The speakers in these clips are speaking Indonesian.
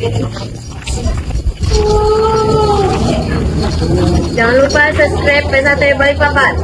Jangan lupa subscribe P1 Balikpapan.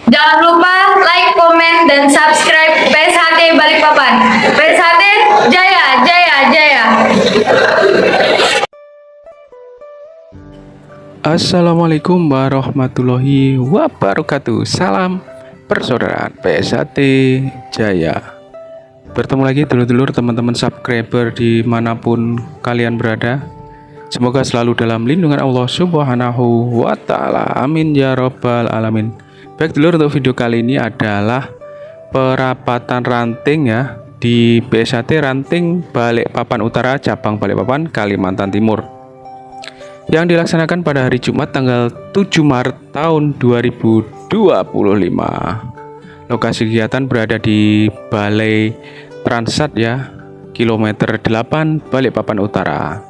Jangan lupa like, komen, dan subscribe PSHT Balikpapan. PSHT Jaya, Jaya, Jaya. Assalamualaikum warahmatullahi wabarakatuh. Salam persaudaraan PSHT Jaya. Bertemu lagi dulur-dulur teman-teman subscriber dimanapun kalian berada. Semoga selalu dalam lindungan Allah Subhanahu wa Ta'ala. Amin ya Rabbal Alamin. Baik dulur, untuk video kali ini adalah perapatan ranting ya di PSHT Ranting Balikpapan Utara, cabang Balikpapan, Kalimantan Timur, yang dilaksanakan pada hari Jumat tanggal 7 Maret tahun 2025. Lokasi kegiatan berada di Balai Transat ya, kilometer 8 Balikpapan Utara.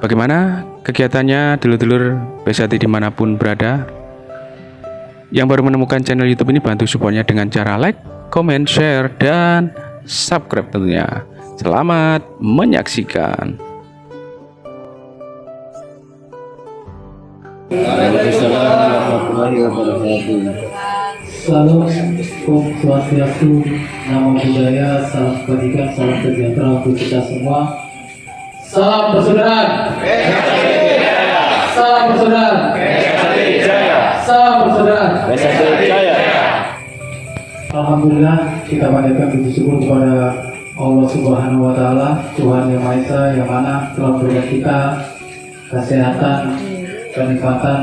Bagaimana kegiatannya dulur-dulur PSHT dimanapun berada? Yang baru menemukan channel YouTube ini, bantu supportnya dengan cara like, comment, share, dan subscribe tentunya. Selamat menyaksikan. Waalaikumsalam warahmatullahi wabarakatuh. Salam, Om Swastiastu, Namo Buddhaya, salam kebajikan, salam sejahtera untuk kita semua. Salam persaudaraan. Salam persaudaraan. Salam persaudaraan. Alhamdulillah, kita panjatkan puji syukur kepada Allah Subhanahu wa Ta'ala, Tuhan Yang Maha Esa, yang mana telah memberikan kita kesehatan, kenikmatan,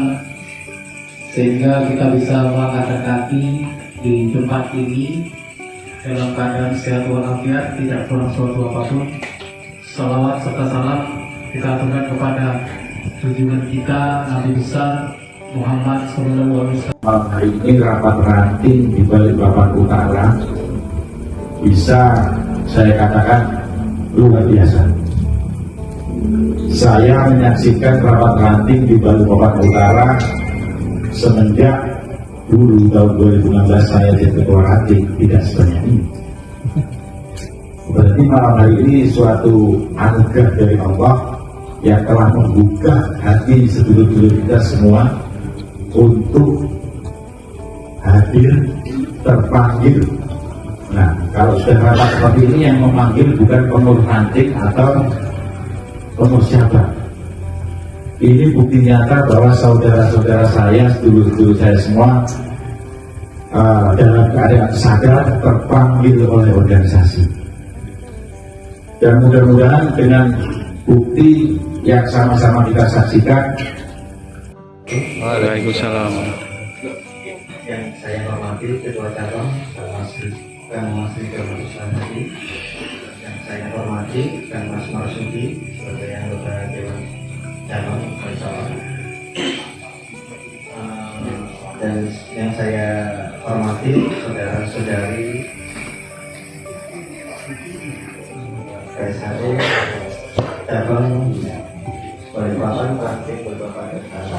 sehingga kita bisa melangkahkan kaki di tempat ini dalam keadaan sehat walafiat, tidak kurang suatu apapun. Salawat serta salam kita aturkan kepada junjungan kita Nabi besar Muhammad SAW. Hari ini rapat ranting di Balikpapan Utara bisa saya katakan luar biasa. Saya menyaksikan rapat ranting di Balikpapan Utara semenjak dulu tahun 2016 saya jadi ketua ranting, tidak sebanyak ini. Berarti malam hari ini suatu anugerah dari Allah yang telah membuka hati sedulur-sedulur kita semua untuk hadir, terpanggil. Nah, kalau sudah rapat seperti ini, yang memanggil bukan pengurus ranting atau pengurus siapa. Ini bukti nyata bahwa saudara-saudara saya, sedulur-sedulur saya semua dalam keadaan sadar terpanggil oleh organisasi. Dan mudah-mudahan dengan bukti yang sama-sama kita saksikan. Waalaikumsalam. Yang saya hormati Ketua Cabang Mas Rika Marsudi, yang saya hormati Mas Marsudi sebagai anggota Dewan Cabang Balikpapan, dan yang saya hormati saudara-saudari PSHT Cabang Balikpapan, Ranting Balikpapan Utara.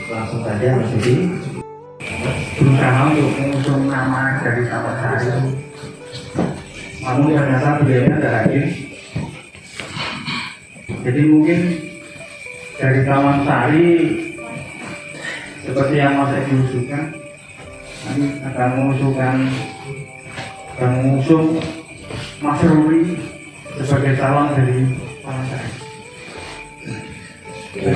Langsung saja Mas Yudi berusaha untuk mengusung nama dari Taman Sari, namun ternyata beliaunya tidak hadir. Jadi mungkin dari Taman Sari seperti yang Mas Edi usulkan, nanti akan mengusung Mas Ruli sebagai calon dari Taman Sari. Dan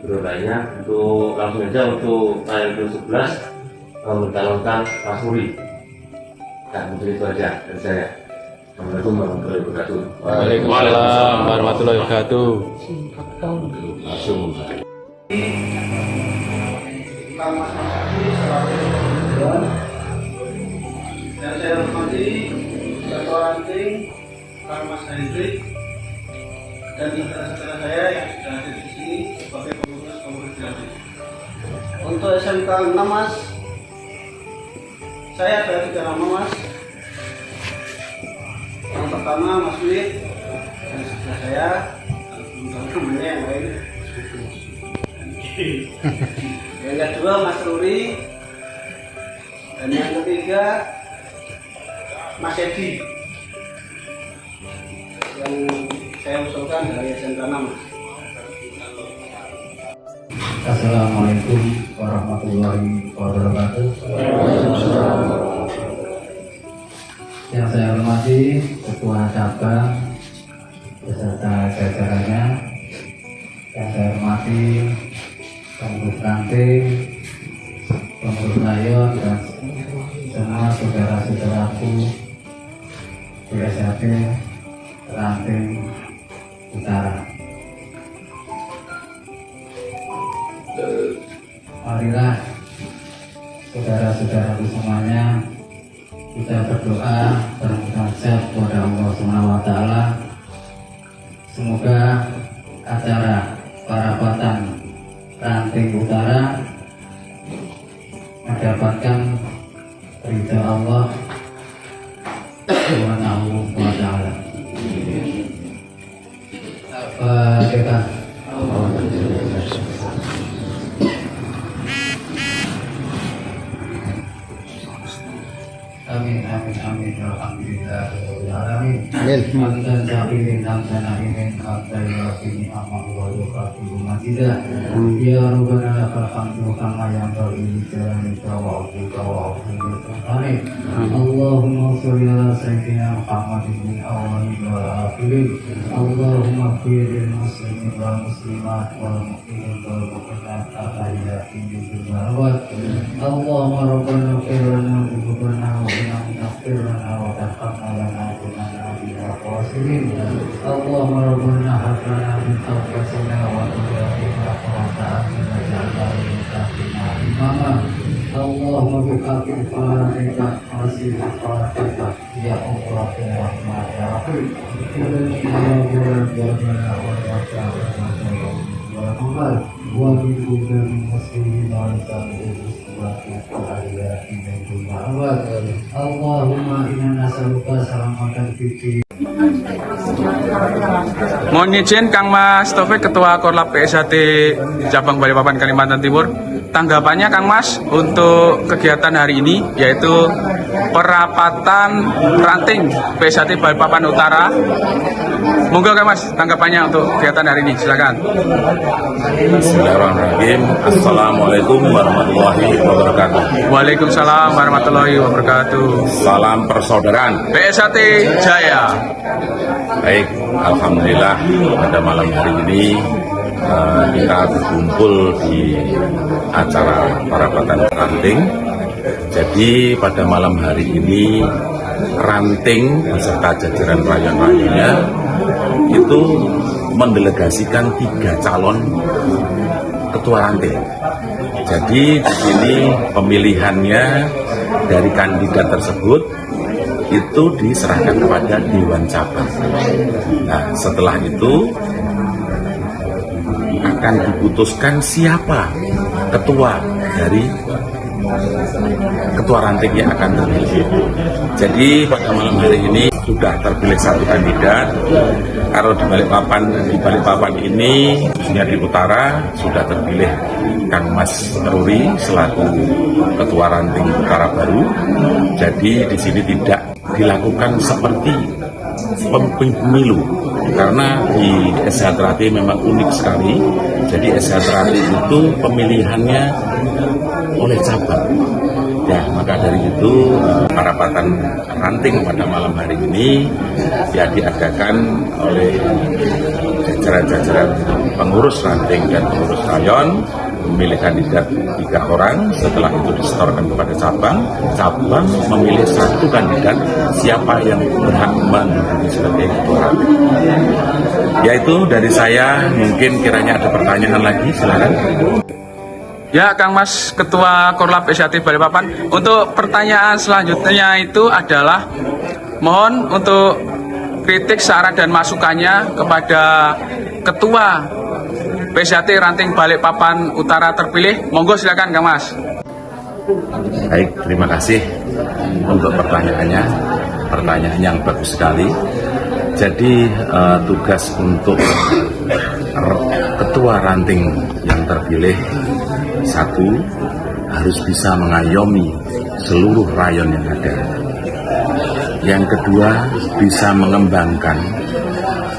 guru lainnya untuk langsung aja untuk file 11 mencalonkan Mas Muri. Nah, mungkin itu aja dari saya. Assalamualaikum warahmatullahi wabarakatuh. Waalaikumsalam warahmatullahi wabarakatuh. Langsung. Kang Mas Masaki selaku Dewan, dan saya hormati Ketua Ranting Kang Mas Hendrik dan saudara-saudara saya yang sudah hadir di sini sebagai pengurus Ranting. Untuk SMK 6 Mas, saya ada 3 nama Mas. Yang pertama Mas Wid, dan sebelah saya namanya yang lain. Yang kedua Mas Ruri, dan yang ketiga Mas Edi yang saya usulkan dari SMK 6. Assalamualaikum warahmatullahi wabarakatuh. Yang saya hormati Ketua Cabang beserta jajarannya, yang saya hormati pengurus ranting, pengurus rayon, dan semua saudara-saudaraku BSAT Ranting Utara. Marilah saudara-saudaraku semuanya, kita berdoa bermunajat kepada Allah SWT. Semoga acara Parapatan Ranting Utara mendapatkan ridha Allah Subhanahu wa ta'ala. Al-Fatihah. Amin amin amin alhamdulillah alamin. Amin. Hamdan kafirin hamdan na'imin hamdan yakini amma wa yuqatibu majidah. Ya Rabbana lakal hamdu kama yanbaghi li jalali wajhika wa 'azimi. Allahumma sholli ala sayyidina Muhammadin min awwalin wa akhirin. Allahumma ighfir lil muslimin wal muslimat wal mu'minin wal mu'minat al-ahya'i minhum wal amwat. Allahumma rabbana ighfir lana dhunubana wa اغفر لنا وترحمنا لنكونن من الخاسرين. اللهم ربنا هب لنا من انفسنا وذريتنا قرة اعين واجعلنا للمتقين اماما. اللهم بحق الفاتحة وسيل الفاتحة يا الله يا رحمن يا رحيم. Allahumma inna nas'aluka salamatan fid. Mohon izin Kang Mas Taufik, Ketua Korlap PSAT Cabang Balikpapan Kalimantan Timur. Tanggapannya Kang Mas untuk kegiatan hari ini, yaitu perapatan ranting PSAT Balikpapan Utara. Monggo Kang Mas, tanggapannya untuk kegiatan hari ini, silakan. Bismillahirrahmanirrahim. Assalamualaikum warahmatullahi wabarakatuh. Waalaikumsalam warahmatullahi wabarakatuh. Salam persaudaraan. PSAT Jaya. Baik, alhamdulillah pada malam hari ini kita berkumpul di acara Parapatan Ranting. Jadi pada malam hari ini Ranting beserta jajaran rayon-rayonnya itu mendelegasikan 3 calon ketua ranting. Jadi di sini pemilihannya dari kandidat tersebut itu diserahkan kepada Dewan Cabang. Nah, setelah itu akan diputuskan siapa ketua dari ketua ranting yang akan terpilih. Jadi pada malam hari ini sudah terpilih 1 kandidat. Kalau di Balikpapan ini, khususnya di Utara, sudah terpilih Kang Mas Ruri selaku ketua ranting Utara baru. Jadi di sini tidak dilakukan seperti pemilu, karena di SHT memang unik sekali. Jadi SHT itu pemilihannya oleh cabang. Ya, maka dari itu Parapatan Ranting pada malam hari ini ya diadakan oleh jajaran-jajaran pengurus ranting dan pengurus rayon memilih kandidat 3 orang, setelah itu disetorkan kepada cabang, cabang memilih 1 kandidat siapa yang berhak menduduki sebagai ketua ranting. Yaitu dari saya, mungkin kiranya ada pertanyaan lagi, silakan. Ya, Kang Mas, Ketua Korlap PSAT Balikpapan. Untuk pertanyaan selanjutnya itu adalah mohon untuk kritik, saran dan masukannya kepada Ketua PSAT Ranting Balikpapan Utara terpilih. Monggo silakan, Kang Mas. Baik, terima kasih untuk pertanyaannya. Pertanyaan yang bagus sekali. Jadi tugas untuk Ketua Ranting yang terpilih, 1, harus bisa mengayomi seluruh rayon yang ada. Yang kedua, bisa mengembangkan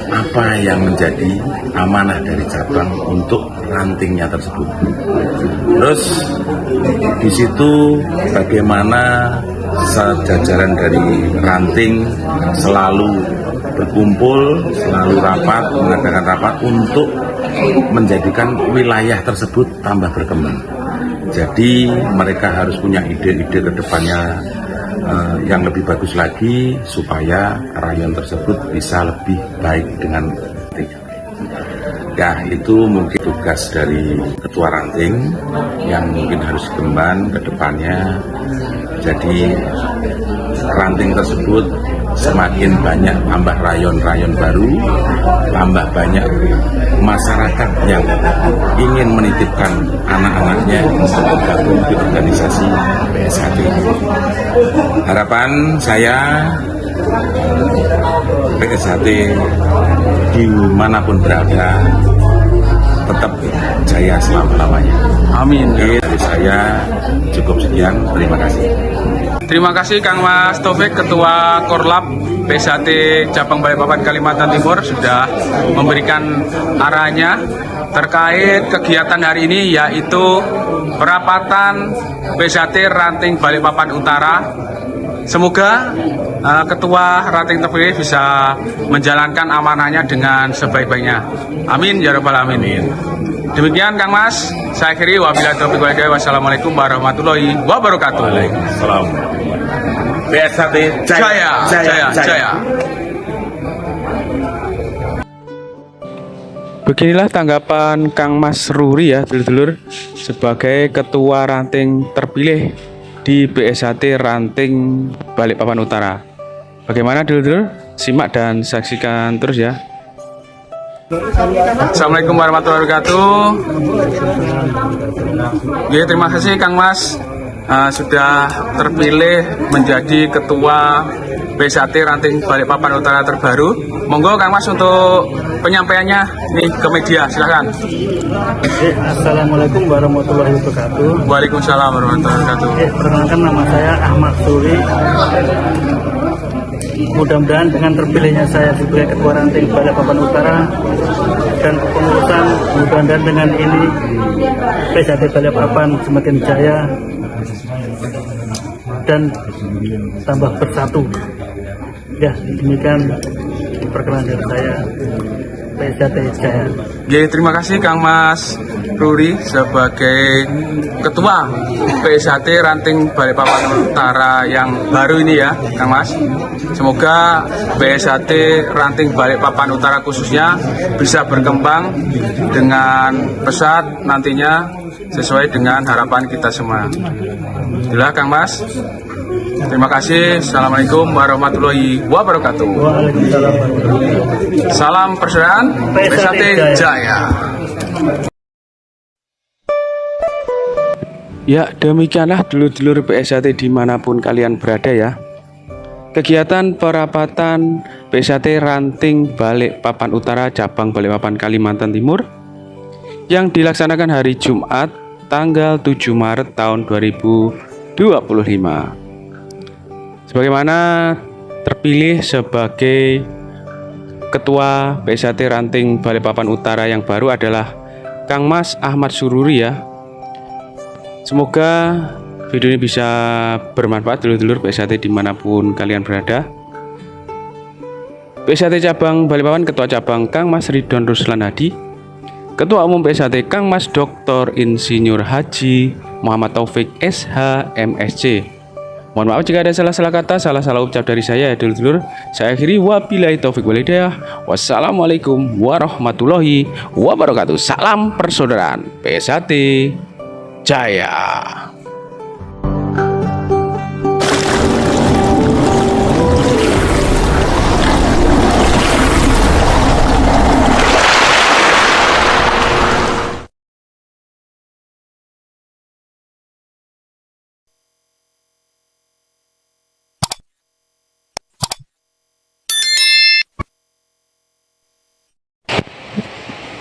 apa yang menjadi amanah dari cabang untuk rantingnya tersebut. Terus di situ bagaimana sejajaran dari ranting selalu berkumpul, selalu rapat, mengadakan rapat untuk menjadikan wilayah tersebut tambah berkembang. Jadi mereka harus punya ide-ide ke depannya yang lebih bagus lagi supaya rayon tersebut bisa lebih baik dengan ya, itu mungkin tugas dari Ketua Ranting yang mungkin harus dikembang ke depannya. Jadi ranting tersebut semakin banyak tambah rayon-rayon baru, tambah banyak masyarakat yang ingin menitipkan anak-anaknya untuk bergabung di organisasi PSAT. Harapan saya PSAT dimanapun berada tetap jaya selama-lamanya. Amin. Dari saya cukup sekian, terima kasih. Terima kasih Kang Mas Taufik, Ketua Korlap PSAT Cabang Balikpapan Kalimantan Timur, sudah memberikan arahannya terkait kegiatan hari ini, yaitu perapatan PSAT Ranting Balikpapan Utara. Semoga Ketua Ranting terpilih bisa menjalankan amanahnya dengan sebaik-baiknya. Amin ya rabbal alamin. Demikian Kang Mas, saya akhiri, wabillahi taufiq wal hidayah. Wassalamualaikum warahmatullahi wabarakatuh. Waalaikumsalam. PSAT Jaya, jaya, jaya. Beginilah tanggapan Kang Mas Ruri ya, dulur-dulur, sebagai Ketua Ranting terpilih di PSAT Ranting Balikpapan Utara. Bagaimana dulur-dulur? Simak dan saksikan terus ya. Assalamualaikum warahmatullahi wabarakatuh. Ya, terima kasih Kang Mas sudah terpilih menjadi Ketua PSAT Ranting Balikpapan Utara terbaru. Monggo Kang Mas untuk penyampaiannya nih ke media, silakan. Assalamualaikum warahmatullahi wabarakatuh. Waalaikumsalam warahmatullahi wabarakatuh. Perkenalkan, nama saya Ahmad Suri. Mudah-mudahan dengan terpilihnya saya sebagai Ketua Ranting Balikpapan Utara dan kepengurusan, mudah-mudahan dengan ini PSAT Balikpapan semakin jaya dan tambah bersatu. Ya, demikian perkenalan dari saya, PSAT Jaya. Ya, terima kasih Kang Mas Ruri sebagai Ketua PSAT Ranting Balikpapan Utara yang baru ini ya, Kang Mas. Semoga PSAT Ranting Balikpapan Utara khususnya bisa berkembang dengan pesat nantinya sesuai dengan harapan kita semua. Itulah Kang Mas. Terima kasih. Assalamualaikum warahmatullahi wabarakatuh. Waalaikumsalam. Salam persaudaraan PSAT Jaya. Ya, demikianlah dulur-dulur PSAT dimanapun kalian berada ya. Kegiatan perapatan PSAT Ranting Balikpapan Utara Cabang Balikpapan Kalimantan Timur yang dilaksanakan hari Jumat tanggal 7 Maret tahun 2025. Sebagaimana terpilih sebagai Ketua PSAT Ranting Balikpapan Utara yang baru adalah Kang Mas Ahmad Sururi ya. Semoga video ini bisa bermanfaat dulur-dulur PSAT dimanapun kalian berada. PSAT Cabang Balikpapan Ketua Cabang Kang Mas Ridwan Ruslan Hadi, Ketua Umum PSHT Kang Mas Dr. Insinyur Haji Muhammad Taufik SH MSc. Mohon maaf jika ada salah-salah kata, salah-salah ucap dari saya ya dulur-dulur. Saya akhiri wabillahi taufik wal hidayah. Wassalamualaikum warahmatullahi wabarakatuh. Salam persaudaraan PSHT Jaya.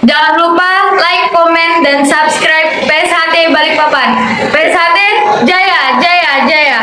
Jangan lupa like, komen, dan subscribe PSHT Balikpapan. PSHT Jaya, Jaya, Jaya.